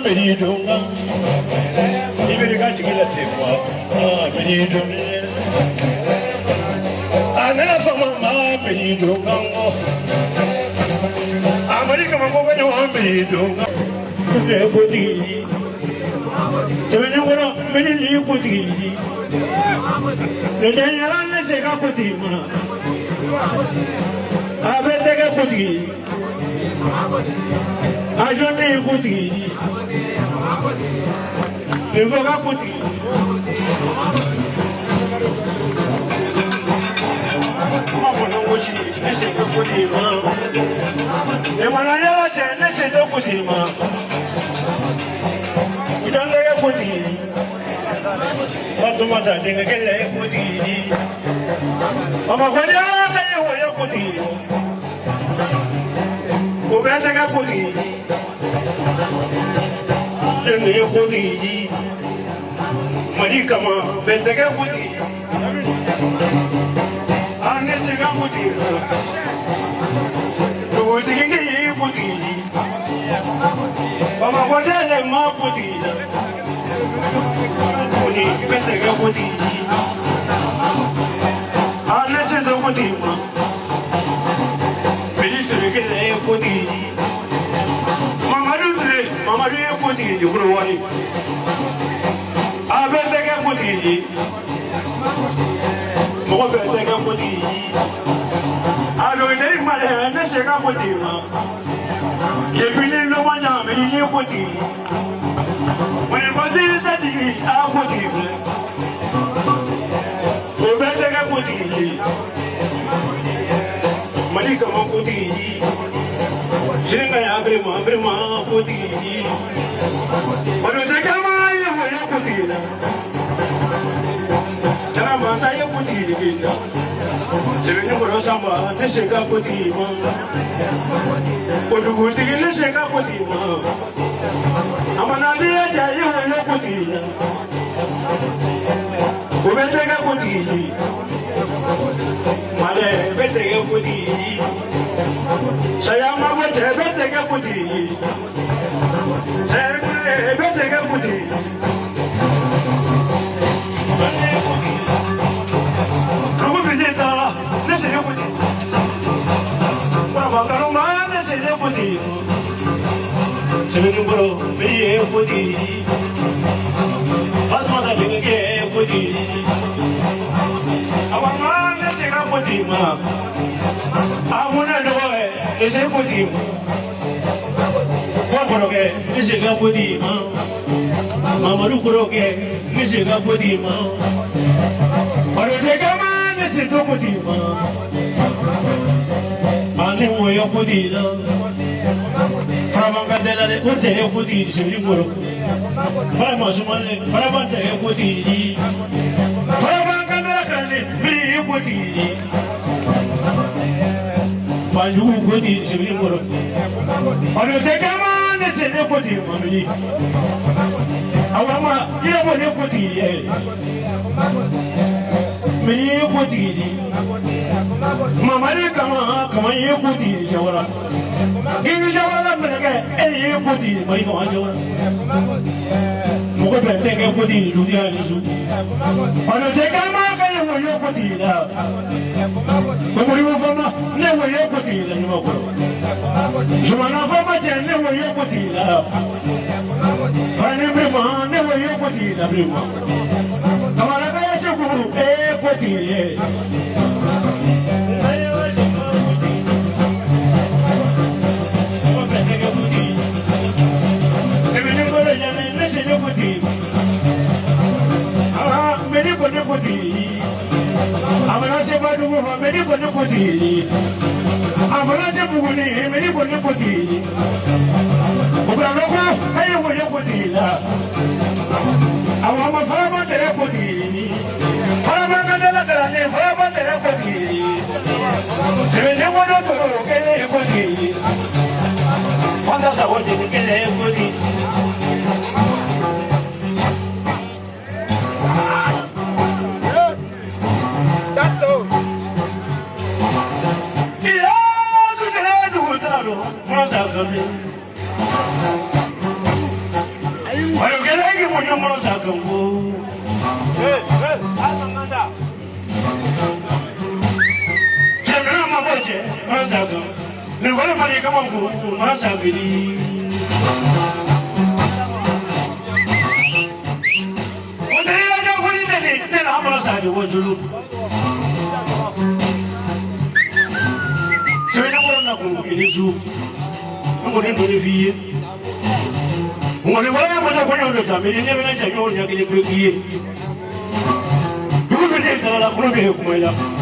Meridunga, even got to get a tip. Meridunga, and then from Mamma Meridunga, America, Meridunga, Pudi, many Pudi, the general is a Caputima. I bet they got Pudi. I don't need Pudi. If I got Pudi. And when I said, let's say, don't put him up. We don't get a Pudi. What the matter? They get a Pudi. Mama, when you put him. Ubetega Pudi, the Pudi, Maricama, Betega Pudi, Anetega Pudi, the Wooding Pudi, Mama, what are Ma Pudi, Pudi, Betega Pudi, Anetega Pudi. Pudi, Mama, Pudi, you grow one. I bet they can Pudi, more better they can Pudi. I don't take my hand, let's take up with him. If we didn't know my name, you Pudi. When it was in the city, I'll put him. More better they can Pudi. Malika Pudi. Shinga Brima Pudi. But you take a mile of Pudi. Tamasaya Pudi. Seven Samba, the Shaka Pudi. What do you think in the Shaka Pudi? I'm an idea that you will Pudi. Who will take a Pudi? Mother, better get Pudi. Sayama better get Pudi. Say, better get Pudi. Who will be there? Listen, you Pudi. Papa, Karoma, listen, you Pudi. Seven Bro, be a Pudi. What mother being a Pudi? Our man, let's take up Pudi. I want to know is a Pudi. What would okay? Is a Pudi. Mama Lukuroke, is a Pudi. But if they come on, it's a Pudi. I know your Pudi. From a Gadella, what they have Pudi is a little. Paramount, Pudi. Pudi. Bandu Pudi, Sivil Moro. On the second one, it's a Pudi, Mammy. Awama, you have a Pudi. Many Pudi. Mamma, come on, you Pudi, Jawara. Give me Jawara, and you Pudi, my God. More than take a Pudi, Julianisu. On the second one, you Pudi. But we were from never your Pudi anymore. Jumana from my never your Pudi. Find everyone, never your Pudi, everyone. Come on, I should go, eh, Pudi. I'm not sure about many Pudi. I'm not sure about many Pudi. I want your Pudi. I want my father to Pudi. Father, Father, Pudi. Seven want to get a Pudi. Fathers are wanting to get a Pudi. no more second. General Maboje, Mazago. Never money come on, Mazabili. What they are going to do, then I'm going to say what you look. So I don't want to go in this room. I'm going to live here. When I was a one of the time, I never let you go in a quick year. You will be there, I'll put you up.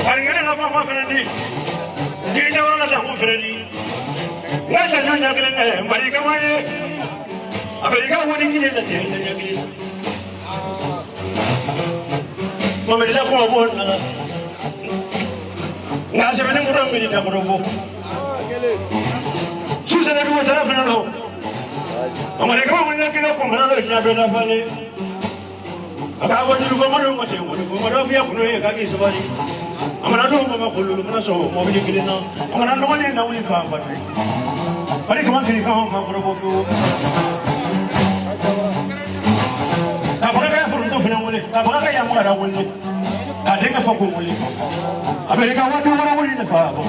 Aringana na fama Freddy. Ni jawa na ta Freddy. Wa ta nyonya kile mbali kama ye. Amerika woni kile la te nyonya kile. Mama ila ko bon na. Nga se bene ngoro mbili na ngoro. Susa na ko tara fana no. Amerika woni kile ko mara lo nya be na fale. Aka woni lu mo do mo te woni mo do fiya kuno ye ka ki sabari. Amana do mama ko lu na so mo bi kile na. Amana no ne na woni fa ba. Bari kama kiri kama ngoro bo fu. Kabaga furu to fina wole kabaga ya mara wole kadenga fa ko wole Amerika watu wana wole ne fa bo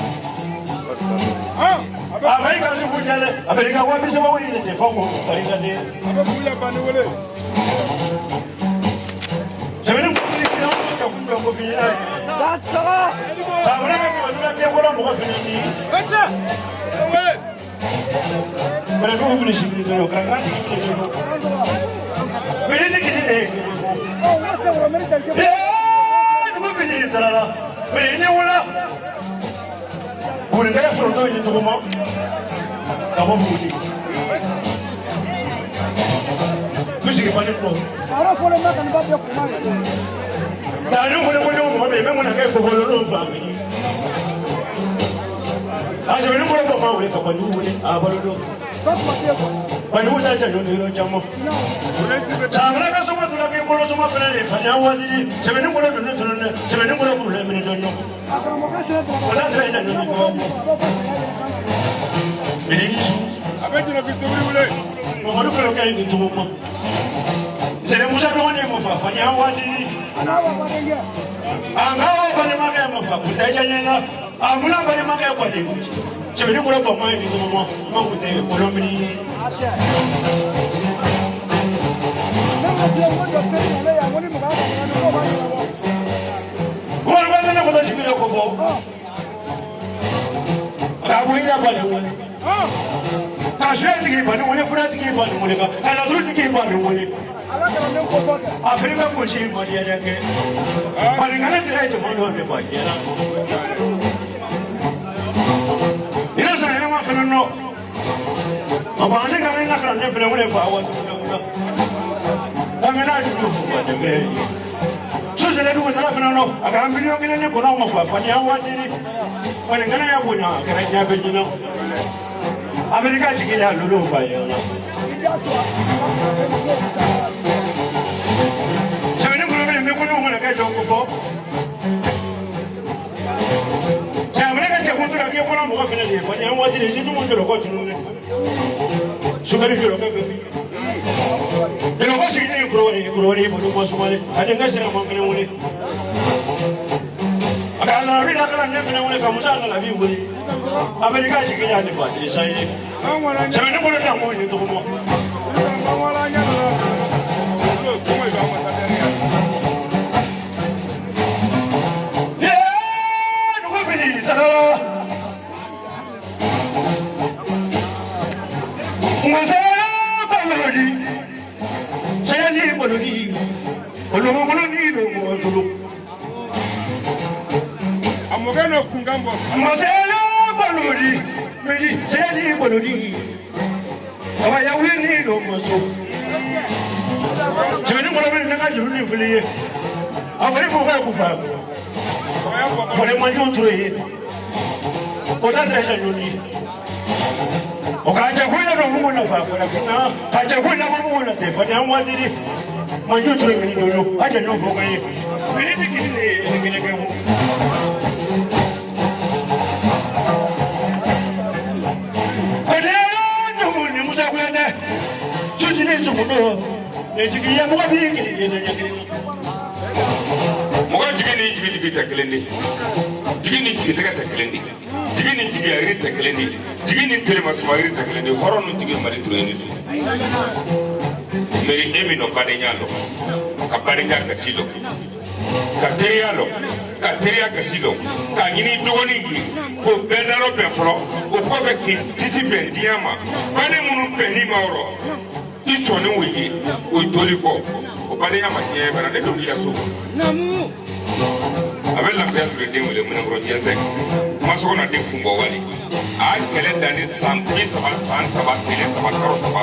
Amerika su kujale Amerika wa bisa wole ne fa ko Amerika de abakula bani wole Semenu ko ni kina ko fina datara sabra ko dura ke ko mo fina ni ata we Para no ubni shibni do kanga Merece que se oh, wasa wa America ke no bini tarala bini wala Buri ga frondo ni to mo ka bo buri Kusi ke pani ko Ara fole ma kan ba ko ma Da no mo be me mo na ke ko folo no fa mi Aje ni mo ko ma wele ka pani wele a balodo Bani wuta ta no ro jamo Samra ka so ma tula ke ko so ma fere le fanya wadi sebe ni ko do no tulu ne sebe ni ko do le mi do no Wala tra ina no ko Bini su abeji no bitu wule mo do ko kai ni to mo Sere musa do ne mo fa fanya wadi Angawa bani ma ka mo fa ku ta janya Amuna bani ma ka ko de Sebe ni ko do ma ni to mo ma ku te ko do mi Wọ́n wá nínú ọ̀dọ́ jìbìrì ọkọ̀ fọ́. Kàbú yíyá balẹ̀ wọlé. Kàṣúrẹ́ ti kì í balẹ̀ wọlé, fúnra ti kì í balẹ̀ wọlé kan, kàlàdúró ti kì í balẹ̀ wọlé. Àfẹ́ríkà kò ṣe ìmọ̀lẹ́ ẹ̀dẹ́gẹ́. Pàlìkánná ti rẹ̀ ìjọba lọ́wọ́ mi fà jẹ́ náà. Ilé sàn yẹn wá fẹ́ràn náà. Ọba ane kame na kran ne fere wole fa wa kame na ju fu wa de be so se le du ko tara fena no aga million kele ne ko na ma fa fa ni an wa diri wala ngana ya bonya kara nya be jina Amerika jigi ya lolo fa ya na se ne ko me ko no mo na ka jo ko fo se Amerika je ko tura ke ko na mo fena ni fa ni an wa diri ji du mo do ko tunu ne Sukari kilo kabe. Dilo kasi ni kurori bodu mosumale. Ade ngasi na mangene wole. Aga na ri la kana ne mene wole kamusa na la bi wole. Amerika jiki ya ni fati sai. Sebe ni bodu na mo ni to mo. Amogano kungambo. Masela balodi, meli seli balodi. Aba ya wini do moso. Jeni mo le nga juru ni fili. Afari mo ga ku fa. Fole mo jo troye. O ta tre joni. O ka ja ku na do mo na fa fa na. Ka ja ku na mo na te fa na mo diri. Mo jo troye ni do yo. Aja no fo ga ye. Meli ni kini ke mo. Moga jigi takelendi. Jigi ni jigi takelendi. Jigi ni jigi ayri takelendi. Jigi ni telema sumayri takelendi. Horon ni jigi mari tureni su. Meri emi no kadenya lo. Kabadenya kasilo. Kateria lo. Kateria kasilo. Kanyini dogoni gi. Ko benaro benflo. Ko fe ki disi bendiama. Bane munu beni mauro. isoni wiki o toliko o bale ya makie bara ne do ya so namu avec la fièvre de dingue le mon gros jense ma so na de kumbo wali a kele dani sampi saba kele saba karo saba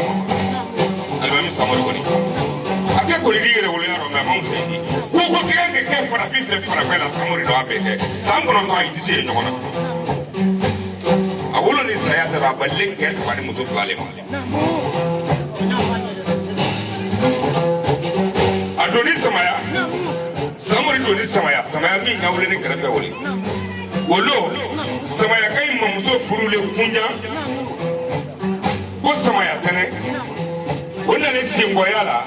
alba mi samori woni ake ko ri re wole aro ma ma useni ko ke fara fi fe fara bela samori do abete sambono to ai dise nyona a wolo ni saya ta balle ke saba ni muso fale ma adoni samaya samori doni samaya min ka wole ni karafe wole wolo samaya kai ma muso furule kunja ko samaya tane wona le singoya la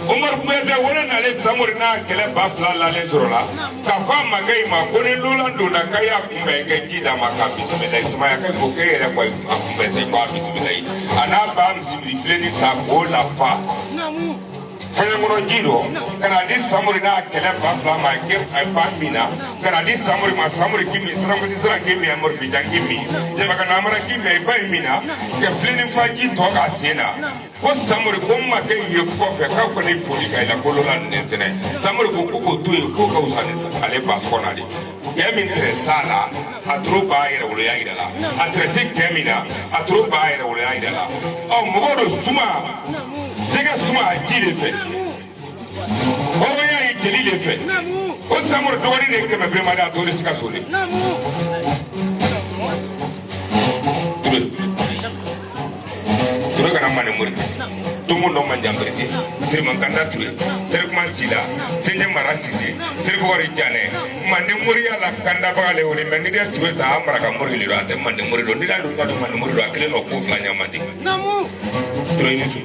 Omar Boueta wona na le samori na kele ba fla la le zorola ka fa magai ma ko ne lola ndona kaya kumbe ke jida maka bismillah samaya kai ko ke re ko kumbe se ko bismillah ana ba mzibri fleni ta ko la fa fanya ngono jiro kana di samori na kele ba fla ma ke ay ba mina kana di samori ma samori kimi sram ko sira ke mi amor fi jangimi je maka na mara kimi ba mina ke fleni fa ji to ka sena ko samori ko ma ke ye ko fe ka ko ni foli ka ila ko lola ntene samori ko to ye ko ka usani ale ba so na di ke mi interesala atro ba ira wole ya ira la atrese ke mina atro ba ira wole ya ira la o mo do suma Jega suma jile fe. Oya yi jeli fe. O samur dogoni ne keme brema da to risika sole. Turu kana mane muri. Tumu no manjambrite. Sir mankanda tuwe. Sir kuma sila. Senje marasisi. Sir ko ri jane. Mande muri ala kanda bagale woni mendi dia tuwe ta amara ka muri liro ate mande muri do ndila do ngado mande muri do akele no ko fla nyamandi. Namu. Turu ni su.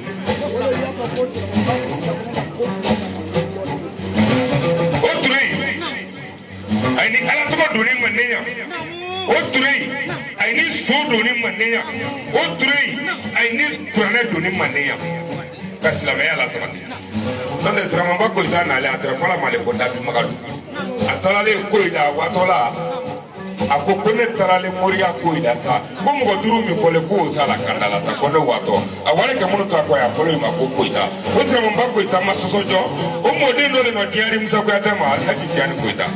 Otrei aini ala to doni manneya otrei aini so doni manneya otrei aini kurane doni manneya kaslame ala sabati donde srama ba ko dana ala atra fala male ko dabi magadu atala le ko ida watola ako kone tarale moria ko ida sa ko mo duru mi fole ko sala kandala sa ko do wato awale ke munu to ko ya fole ma ko ida o tra mo ba ko ida ma sosojo o mo de do le no diari musa ko ata ma ha ti jani ko ida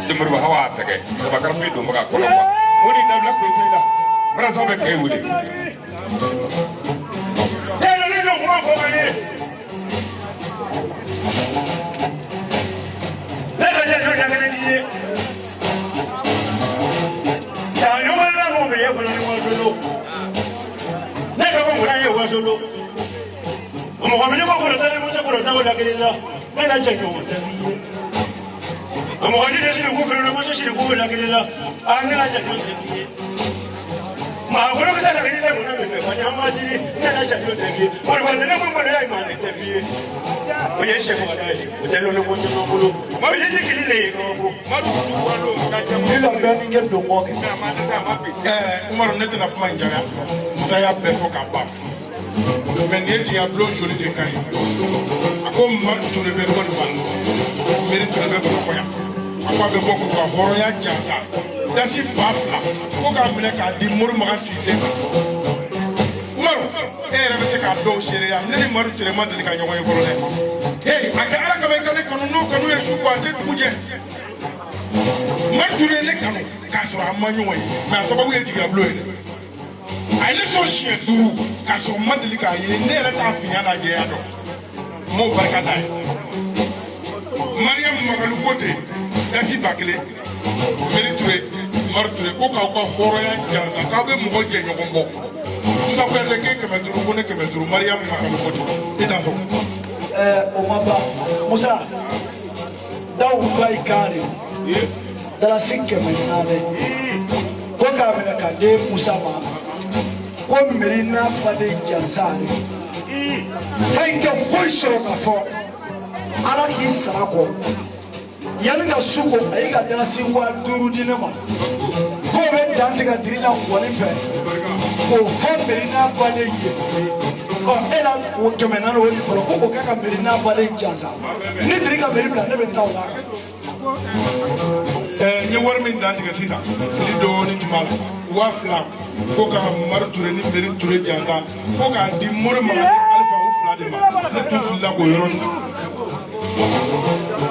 timur ba hawa sake sa ba karfi do ma ko no ba moni dabla ko ida mara so be kay wuli tele le no mo ko ba ni le ga je jo ga ni solo como cuando yo cojo la mucho por estar la querida me la checo como cuando yo se le ocurre una cosa se le ocurre la querida a mí la checo ma bueno que se la querida una vez cuando más tiene me la checo aquí por cuando no me muere ay madre te fíe oye ese como dai usted lo mucho no bulu ma me dice que le digo ma ni la gani ngel do mo Umar ne tena kuma njaya musa ya befo ka ba mais ne dia blo joli de kai ako mar to le be bon ban meri to le be ko ya akwa be boko ko horo ya jansa dasi bafla ko ga mele ka di mur ma si se Umar re be se ka do shere ya ne ni mar to le ma de ka nyogo e foro le hey aka ala ka be ka ne kanu no kanu e su kwa te kuje Mature le kanu ka so amanyo we na so ba we diga blo e ai le so shie duru ka so madeli ka ye ne re ta finya na je ado mo barka dai Mariam magalu kote dasi bakle meriture marture ko ka ko horo ya janga ka be mo je nyogo mbo musa ko le ke me duru ko ne ke me duru Mariam magalu kote ida so o maba musa daw bai kare dala sikke menade ko ka mena ka de musa ma ko merina fade jansani hay ke ko so ka fo ala ki sarako yalanga suko ay ga dala si wa duru dinama ko be dante ga dirila woni fe ko merina fade ko ela ko kemena no woni ko ka merina fade jansa ni dirika merina ne be tawla nye war min dan diga sisa fili do ni jumala wa fla ko ka mar ture ni beri ture janga ko ka di mor ma alfa u fla adama ne tun filila k'o yɔrɔ nin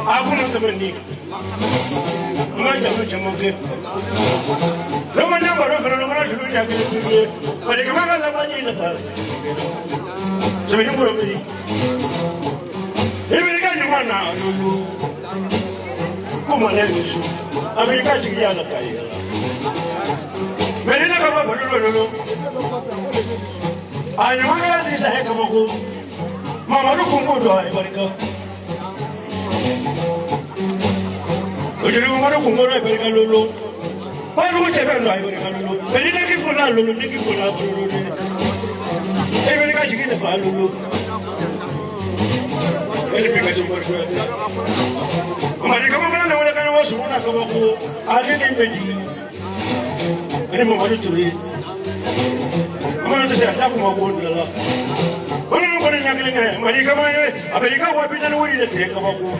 a kuna tɛmɛni n ka jamu caman kɛ n'o ma ɲɛ baro fana n ka juru ɲɛ kelen tun ye bari kama ka laban ye nafa sɛbɛnni kɔrɔ bɛ yen Amerika ɲuman na ko mɔlɛ ni su Amerika jigiya nafa ye mais ni ne ka bɔ baro lolo a ɲuman kɛra ni sahe kabako Mamadu kun b'o dɔn Amerika Ojuru Mamadu kun b'o dɔn Amerika lolo Mamadu cɛ bɛ dɔn Amerika lolo mais ni ne k'i fɔ n'a lolo ne k'i fɔ n'a lolo dɛ Amerika jigi nafa lolo ele pega de morto Amerika mama na wala kana wasu na kabako ali ni meji ele Mamadu Touré Mamadu sɛ ta kuma b'o la Orang boleh nyakilnya, mereka mana? Amerika wabina wuri na teka bako.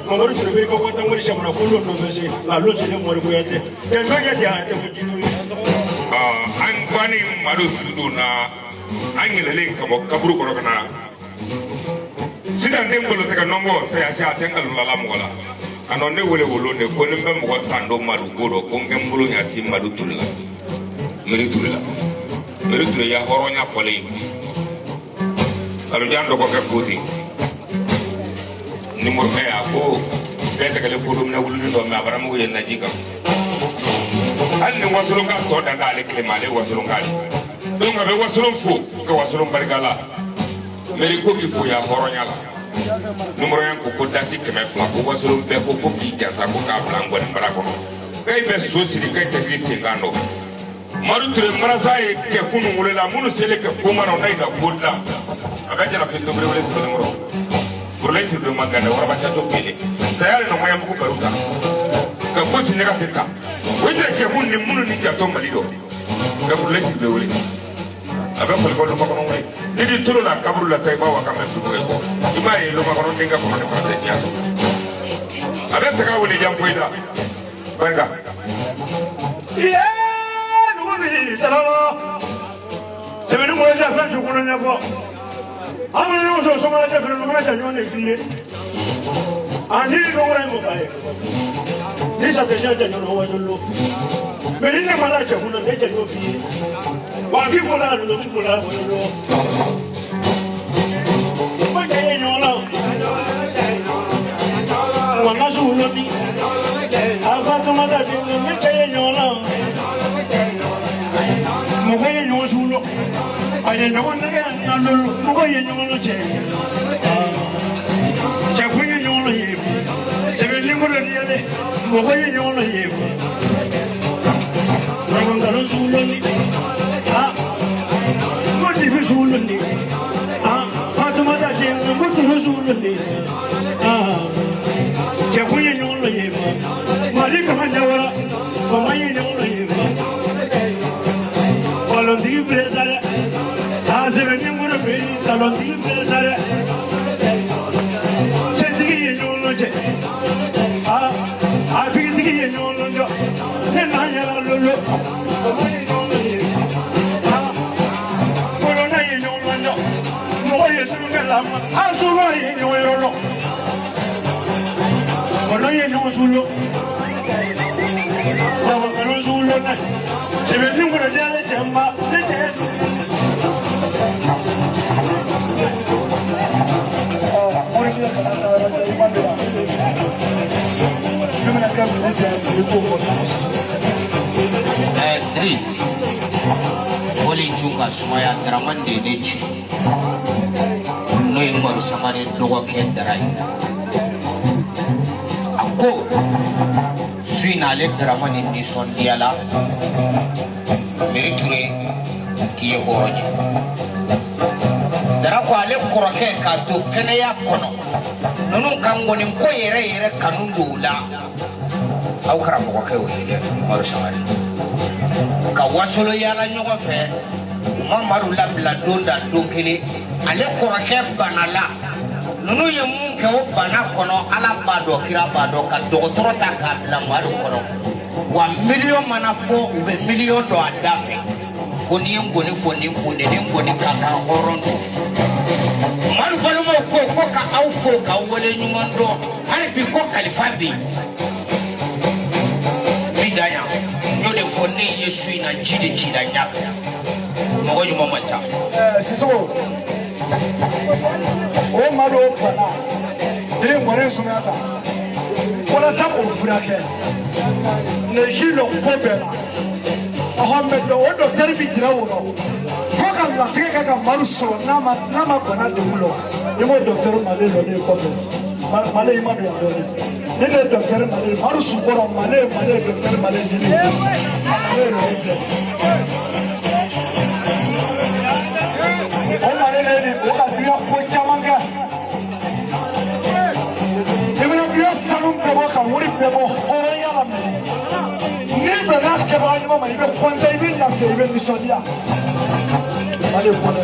Mamadu Touré Amerika wata wuri shamra kullu no bese, lalu sile mori kuyate. Tengonya dia ate mujinu. An kwani maru sudu na angilele kaburu kono kana. Sidan dembolo teka nombo saya atengal lala mola. Ano ne wole wolo ne ko ne mbem ko tando maru goro ko ngembulu nya si Mamadu Touré la. Mamadu Touré ya horonya fole. Kalau jangan dokter putih, ni mau saya aku, saya sekali puluh mina ulu ni doa abram aku yang najika. Hal ni wasulung kan kau dah kali kemale wasulung kali. Tu nggak be wasulung fu, ke wasulung bergala. Meriku kifu ya horonya lah. Nomor yang kuku dasi kemef lah, kuku wasulung be kuku kijat saku kablang buat berakono. Kau be susili kau tesi singkano. Mamadu Touré merasa ke kunu mulela munu sele ke kumano naik dah bodla. Akan jalan fitur berwala sebelum moro. Berwala sebelum makan orang baca tu pilih. Saya ada nama yang buku baru tak. Kau sini kan tidak. Wajah ke munu ni jatuh malido. Kau berwala sebelum berwala. Akan kalau lupa kau ngomong. Jadi turun lah kabur lah saya bawa kamera suku itu. Cuma ini lupa kau tinggal kau mana pernah jatuh. Ada sekarang boleh jam faida. Baiklah. Iya. Terlalu, sebenarnya mulai jafran jukulannya kok. Amal yang usul semua jafran mulai jangan nefsi. Andi di orang yang mufai. Di satu sisi jangan orang dulu. Berinya malah jakulan dia jangan nefsi. Wagi fulan dulu. Macam yang nyolang. Wangan sulit ni. Apa tu macam ni? Macam yang nyolang. Mukanya nyawa sulo, ada nyawa nak lalu, mukanya nyawa cek, cekunya nyawa hidup, sebelum mula dia le, mukanya nyawa hidup, orang kalau sulo ni, mesti sulo ni, Fatimah dah cakap mesti sulo ni, cekunya nyawa hidup, mari kaman nyawa, famanya nyawa hidup. Talon di presare, sebenarnya murah beri talon di presare. Sedikit yang nyolong je, sedikit yang nyolong je. Nenanya lalu, corona yang nyolong je, mau yang tu kelam, asura yang nyolong, corona yang nyolong sulu, kalau kalau sulu ni. Sebenarnya murah dia le jamba, le jen. Dri, boleh juga semua teraman di niche. Noi baru samarin dua kendarai. Aku suinale teraman ini sondiala. Mamadu Touré kiye horonya dara ko ale koroke ka to kene ya kono nunu kangoni ko yere kanundu la aw karamo ko ke wele maro samari ka wasolo yala nyogo fe Mamadu labla donda dokele ale koroke banala nunu ye mun ke o bana kono ala ba do kira ba do ka dogotoro ta ka la maro kono wa million mana fo ube million do adafe koni ngoni fo ni kunde ni ngoni kaka horondo Maru balomo ko ka aw fo ka wole ɲuman dɔn hali bi ko kalifa bɛ yen bi da yan n y'o de fɔ ne ye su in na ji de cira ɲa kan mɔgɔ ɲuman ma ca. Sisoko o maa dɔw bana diri mɔnen sumaya kan walasa k'o furakɛ ne k'i lɔ ko bɛɛ la mɛ o dɔkitɛri bi jira o rɔ fo ka latigɛ kɛ ka Maru sɔrɔ n'a ma bana degun lɔ i m'o dɔkitɛri Male lɔlen kɔfɛ Male i ma don yan dɔɔnin ne de ye dɔkitɛri Male Maru sukɔrɔ Male ye dɔkitɛri Male ɲini Male lɔlen filɛ o Male le ni o ka duya ko caman kɛ i bɛna duya sanu bɛɛ bɔ ka wari bɛɛ bɔ hɔrɔnya la mɛ ni bɛnna kɛbaga ɲuman ma i bɛ kɔntan i bɛ lafiya i bɛ nisɔndiya Male ko dɛ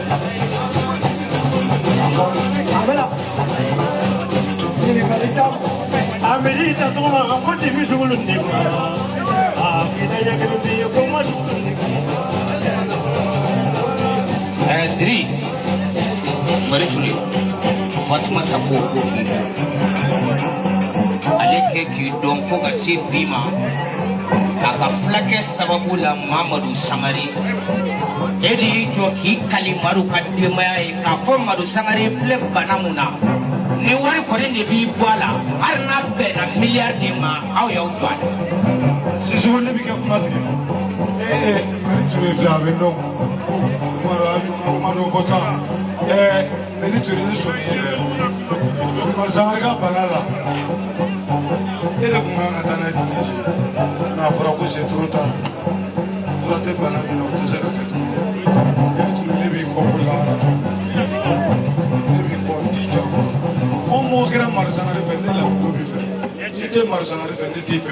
a bɛna ɲininkali t'a ma. Amiri ta tɔgɔma a ko dibi sugulu ne ma a kina ya kelen bi ye ko ma sugulu ne Diri Mari Ture Fatima ta ko k'i fɛ ale kɛ k'i dɔn fo ka se bi ma a ka fulakɛ sababu la Mamadu Sangare e de y'i jɔ k'i kali Maru ka denbaya ye k'a fɔ Madu Sangare filɛ bana mun na ni wari kɔni de b'i bɔ a la hali n'a bɛnna miliyari de ma aw y'aw jɔ a la. Sisoko ne bɛ kɛ kuma tigɛ Mari Ture filɛ a bɛ dɔn kuma dɔ fɔ sa Mari Ture ni sɔmi ye dɛ Madu Sangare ka bana la e de tun kan ka taa n'a ye Dimanche n'a fɔra ko c'est trop tard fura tɛ bana min na o tɛ se ka kɛ tuguni Mari Ture ne b'i kɔ ko la ne b'i kɔ t'i jɔ o mɔgɔ kɛra Madu Sangare fɛ ne la ko b'i fɛ n'i tɛ Madu Sangare fɛ ne t'i fɛ.